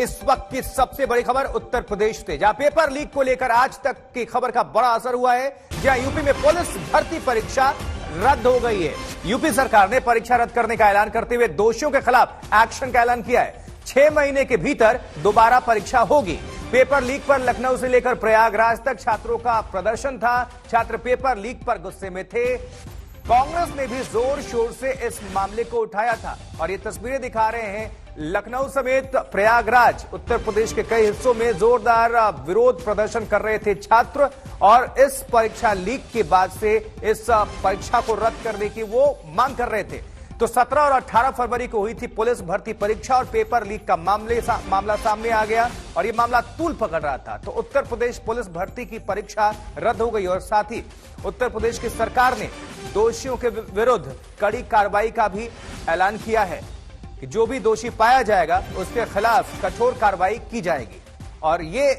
इस वक्त की सबसे बड़ी खबर उत्तर प्रदेश से, जहां पेपर लीक को लेकर आज तक की खबर का बड़ा असर हुआ है। जहां यूपी में पुलिस भर्ती परीक्षा रद्द हो गई है। यूपी सरकार ने परीक्षा रद्द करने का ऐलान करते हुए दोषियों के खिलाफ एक्शन का ऐलान किया है। 6 महीने के भीतर दोबारा परीक्षा होगी। पेपर लीक पर लखनऊ से लेकर प्रयागराज तक छात्रों का प्रदर्शन था। छात्र पेपर लीक पर गुस्से में थे। कांग्रेस ने भी जोर शोर से इस मामले को उठाया था और ये तस्वीरें दिखा रहे हैं। लखनऊ समेत प्रयागराज, उत्तर प्रदेश के कई हिस्सों में जोरदार विरोध प्रदर्शन कर रहे थे छात्र और इस परीक्षा लीक के बाद से इस परीक्षा को रद्द करने की वो मांग कर रहे थे। तो 17 और 18 फरवरी को हुई थी पुलिस भर्ती परीक्षा और पेपर लीक का मामला सामने आ गया और ये मामला तूल पकड़ रहा था। तो उत्तर प्रदेश पुलिस भर्ती की परीक्षा रद्द हो गई और साथ ही उत्तर प्रदेश की सरकार ने दोषियों के विरुद्ध कड़ी कार्रवाई का भी ऐलान किया है कि जो भी दोषी पाया जाएगा उसके खिलाफ कठोर कार्रवाई की जाएगी। और ये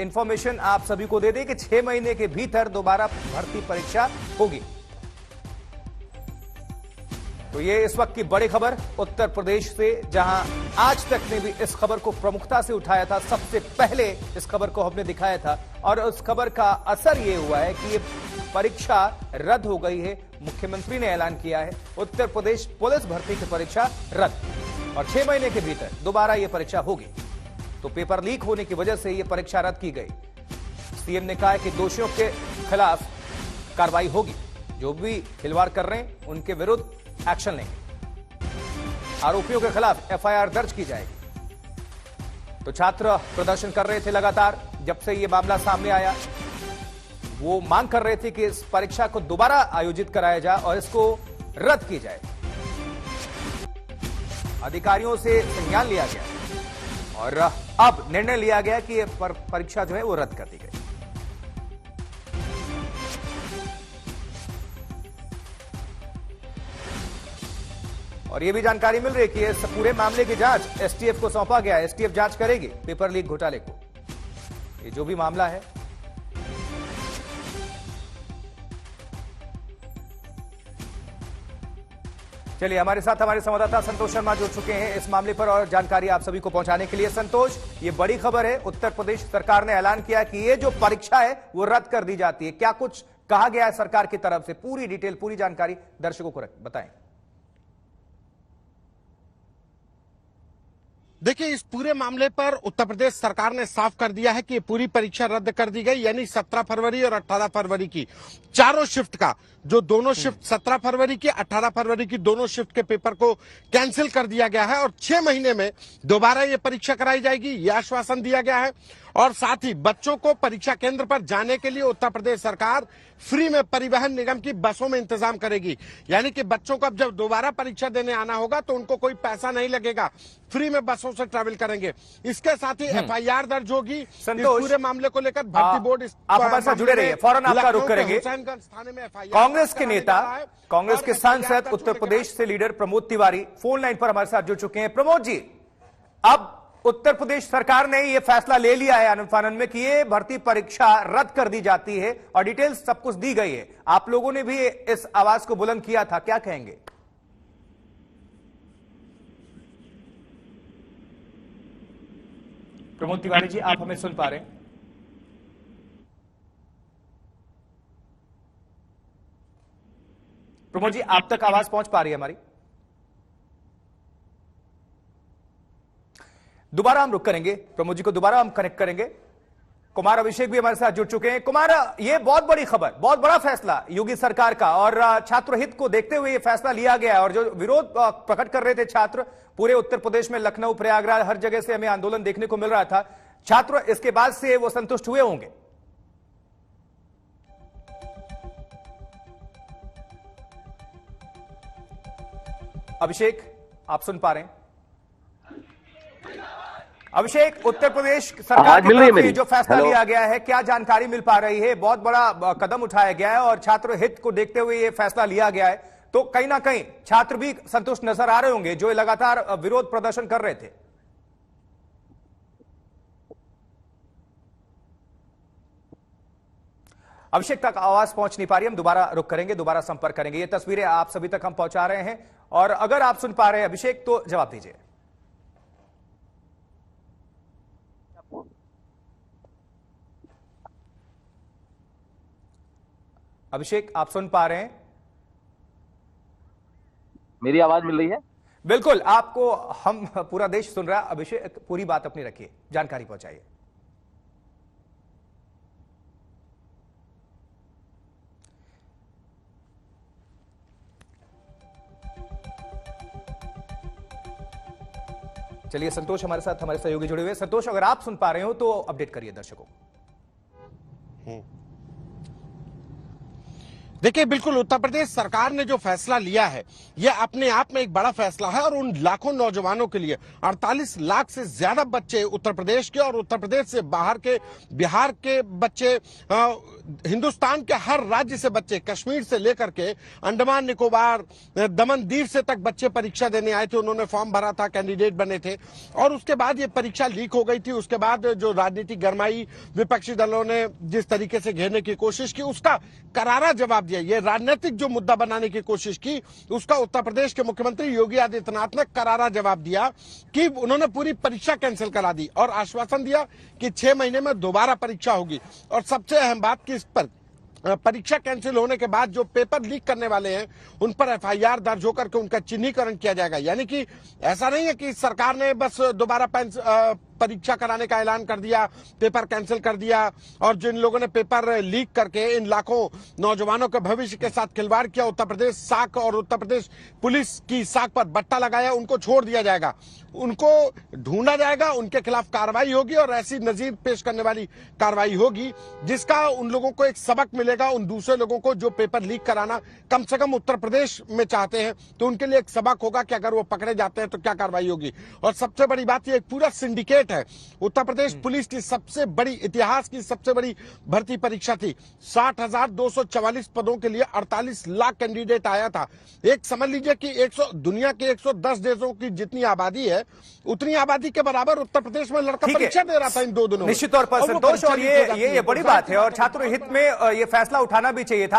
इंफॉर्मेशन आप सभी को दे दें कि 6 महीने के भीतर दोबारा भर्ती परीक्षा होगी। तो ये इस वक्त की बड़ी खबर उत्तर प्रदेश से, जहां आज तक ने भी इस खबर को प्रमुखता से उठाया था। सबसे पहले इस खबर को हमने दिखाया था और उस खबर का असर ये हुआ है कि ये परीक्षा रद्द हो गई है। मुख्यमंत्री ने ऐलान किया है उत्तर प्रदेश पुलिस भर्ती की परीक्षा रद्द और 6 महीने के भीतर दोबारा यह परीक्षा होगी। तो पेपर लीक होने की वजह से यह परीक्षा रद्द की गई। सीएम ने कहा है कि दोषियों के खिलाफ कार्रवाई होगी। जो भी खिलवाड़ कर रहे हैं उनके विरुद्ध एक्शन लेंगे। आरोपियों के खिलाफ एफआईआर दर्ज की जाएगी। तो छात्र प्रदर्शन कर रहे थे लगातार। जब से यह मामला सामने आया वो मांग कर रहे थे कि इस परीक्षा को दोबारा आयोजित कराया जाए और इसको रद्द की जाए। अधिकारियों से संज्ञान लिया गया और अब निर्णय लिया गया कि यह परीक्षा जो है वो रद्द कर दी गई। और यह भी जानकारी मिल रही है कि इस पूरे मामले की जांच एसटीएफ को सौंपा गया है। एसटीएफ जांच करेगी पेपर लीक घोटाले को। ये जो भी मामला है, चलिए हमारे साथ हमारे संवाददाता संतोष शर्मा जुड़ चुके हैं इस मामले पर और जानकारी आप सभी को पहुंचाने के लिए। संतोष, ये बड़ी खबर है, उत्तर प्रदेश सरकार ने ऐलान किया कि ये जो परीक्षा है वो रद्द कर दी जाती है। क्या कुछ कहा गया है सरकार की तरफ से? पूरी डिटेल, पूरी जानकारी दर्शकों को बताएं। देखिए, इस पूरे मामले पर उत्तर प्रदेश सरकार ने साफ कर दिया है कि ये पूरी परीक्षा रद्द कर दी गई। यानी 17 फरवरी और 18 फरवरी की चारों शिफ्ट का, जो दोनों शिफ्ट 17 फरवरी की 18 फरवरी की दोनों शिफ्ट के पेपर को कैंसिल कर दिया गया है और 6 महीने में दोबारा ये परीक्षा कराई जाएगी, यह आश्वासन दिया गया है। और साथ ही बच्चों को परीक्षा केंद्र पर जाने के लिए उत्तर प्रदेश सरकार फ्री में परिवहन निगम की बसों में इंतजाम करेगी। यानी कि बच्चों को अब जब दोबारा परीक्षा देने आना होगा तो उनको कोई पैसा नहीं लगेगा, फ्री में बसों से ट्रैवल करेंगे। इसके साथ ही एफआईआर दर्ज होगी इस पूरे मामले को लेकर। भर्ती बोर्ड आप हमारे साथ जुड़े रहिए, फौरन आपका रुख करेंगे। थाने में कांग्रेस के नेता, कांग्रेस के सांसद उत्तर प्रदेश से leader Pramod Tiwari phone line पर हमारे साथ जुड़ चुके हैं। प्रमोद जी, अब उत्तर प्रदेश सरकार ने यह फैसला ले लिया है आनन फानन में कि ये भर्ती परीक्षा रद्द कर दी जाती है और डिटेल्स सब कुछ दी गई है। आप लोगों ने भी इस आवाज को बुलंद किया था, क्या कहेंगे? प्रमोद तिवारी जी, आप हमें सुन पा रहे हैं? प्रमोद जी, आप तक आवाज पहुंच पा रही है हमारी? दोबारा हम रुक करेंगे, प्रमोद जी को दोबारा हम कनेक्ट करेंगे। कुमार अभिषेक भी हमारे साथ जुड़ चुके हैं। कुमार, ये बहुत बड़ी खबर, बहुत बड़ा फैसला योगी सरकार का और छात्र हित को देखते हुए ये फैसला लिया गया है। और जो विरोध प्रकट कर रहे थे छात्र पूरे उत्तर प्रदेश में, लखनऊ, प्रयागराज, हर जगह से हमें आंदोलन देखने को मिल रहा था। छात्र इसके बाद से वो संतुष्ट हुए होंगे। अभिषेक, आप सुन पा रहे हैं? अभिषेक, उत्तर प्रदेश सरकार की तरफ से जो फैसला लिया गया है, क्या जानकारी मिल पा रही है? बहुत बड़ा कदम उठाया गया है और छात्र हित को देखते हुए यह फैसला लिया गया है, तो कहीं ना कहीं छात्र भी संतुष्ट नजर आ रहे होंगे जो लगातार विरोध प्रदर्शन कर रहे थे। अभिषेक तक आवाज पहुंच नहीं पा रही, हम दोबारा रुक करेंगे, दोबारा संपर्क करेंगे। ये तस्वीरें आप सभी तक हम पहुंचा रहे हैं और अगर आप सुन पा रहे हैं अभिषेक तो जवाब दीजिए। अभिषेक, आप सुन पा रहे हैं? मेरी आवाज मिल रही है? बिल्कुल, आपको हम पूरा देश सुन रहा है। अभिषेक, पूरी बात अपनी रखिए, जानकारी पहुंचाइए। चलिए, संतोष हमारे साथ, हमारे सहयोगी जुड़े हुए। संतोष, अगर आप सुन पा रहे हो तो अपडेट करिए दर्शकों को। देखिए, बिल्कुल उत्तर प्रदेश सरकार ने जो फैसला लिया है यह अपने आप में एक बड़ा फैसला है और उन लाखों नौजवानों के लिए 48 लाख से ज्यादा बच्चे उत्तर प्रदेश के और उत्तर प्रदेश से बाहर के बिहार के बच्चे, हिंदुस्तान के हर राज्य से बच्चे, कश्मीर से लेकर के अंडमान निकोबार, दमन दीव से तक बच्चे परीक्षा देने आए थे। उन्होंने फॉर्म भरा था, कैंडिडेट बने थे और उसके बाद ये परीक्षा लीक हो गई थी। उसके बाद जो राजनीति गरमाई, विपक्षी दलों ने जिस तरीके से घेरने की कोशिश की, उसका करारा जवाब दिया। ये राजनीतिक जो मुद्दा बनाने की कोशिश की, उसका उत्तर प्रदेश के मुख्यमंत्री योगी आदित्यनाथ ने करारा जवाब दिया कि उन्होंने पूरी परीक्षा कैंसिल करा दी और आश्वासन दिया कि 6 महीने में दोबारा परीक्षा होगी। और सबसे अहम बात कि इस पर परीक्षा कैंसिल होने के बाद जो पेपर लीक करने वाले हैं उन पर एफआईआर दर्ज होकर के उनका चिन्हीकरण किया जाएगा। यानी कि ऐसा नहीं है कि सरकार ने बस दोबारा परीक्षा कराने का ऐलान कर दिया, पेपर कैंसिल कर दिया और जिन लोगों ने पेपर लीक करके इन लाखों नौजवानों के भविष्य के साथ खिलवाड़ किया, उत्तर प्रदेश साख और उत्तर प्रदेश पुलिस की साख पर बट्टा लगाया, उनको छोड़ दिया जाएगा, उनको ढूंढा जाएगा, उनके खिलाफ कार्रवाई होगी और ऐसी नजीर पेश करने वाली कार्रवाई होगी जिसका उन लोगों को एक सबक मिलेगा। उन दूसरे लोगों को जो पेपर लीक कराना कम से कम उत्तर प्रदेश में चाहते हैं तो उनके लिए एक सबक होगा कि अगर वो पकड़े जाते हैं तो क्या कार्रवाई होगी। और सबसे बड़ी बात, ये एक पूरा सिंडिकेट है। उत्तर प्रदेश पुलिस की सबसे बड़ी, इतिहास की सबसे बड़ी भर्ती परीक्षा थी। 60,244 पदों के लिए 48 लाख कैंडिडेट आया था। एक समझ लीजिए कि दुनिया के 110 देशों की जितनी आबादी है उतनी आबादी के बराबर उत्तर प्रदेश में लड़का परीक्षा दे रहा था इन 2 दिनों में। निश्चित तौर पर संतोष, और ये बड़ी बात है और छात्र हित में ये फैसला उठाना भी चाहिए था।